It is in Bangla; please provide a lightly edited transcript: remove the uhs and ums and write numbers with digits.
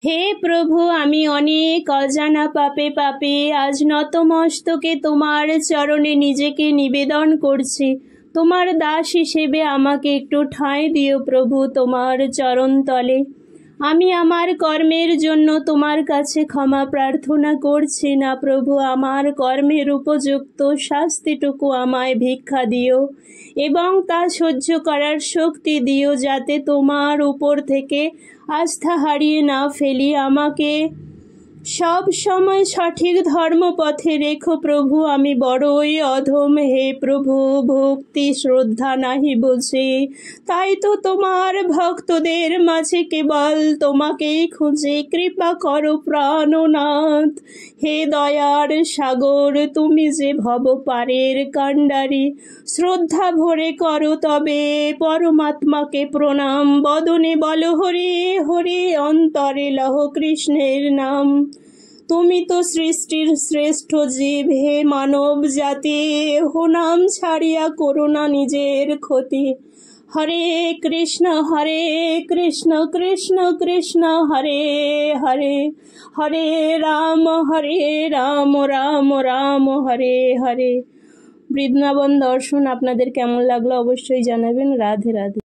হে প্রভু, আমি অনেক অজানা পাপে পাপে আজ নতমস্তকে তোমার চরণে নিজেকে নিবেদন করছি। তোমার দাস হিসেবে আমাকে একটু ঠাঁই দিও প্রভু তোমার চরণ তলে। আমি আমার কর্মের জন্য তোমার কাছে ক্ষমা প্রার্থনা করছি না প্রভু, আমার কর্মের উপযুক্ত শাস্তিটুকু আমায় ভিক্ষা দিও এবং তা সহ্য করার শক্তি দিও, যাতে তোমার উপর থেকে আস্থা হারিয়ে না ফেলি। আমাকে সব সময় সঠিক ধর্মপথে রেখো প্রভু, আমি বড়ই অধম হে প্রভু, ভক্তি শ্রদ্ধা নাহি বুঝি, তাই তো তোমার ভক্তদের মাঝে কেবল তোমাকেই খুঁজে। কৃপা করো প্রাণনাথ, হে দয়ার সাগর, তুমি যে ভব পারের কাণ্ডারি, শ্রদ্ধা ভরে করো তবে পরমাত্মাকে প্রণাম। বদনে বলো হরে হরে, অন্তরে লহ কৃষ্ণের নাম। তুমি তো সৃষ্টির শ্রেষ্ঠ জীব হে মানব জাতি, হো নাম ছাড়িয়া করো না নিজের ক্ষতি। হরে কৃষ্ণ কৃষ্ণ কৃষ্ণ হরে হরে, হরে রাম রাম রাম হরে হরে। বৃন্দাবন দর্শন আপনাদের কেমন লাগলো অবশ্যই জানাবেন। রাধে রাধে।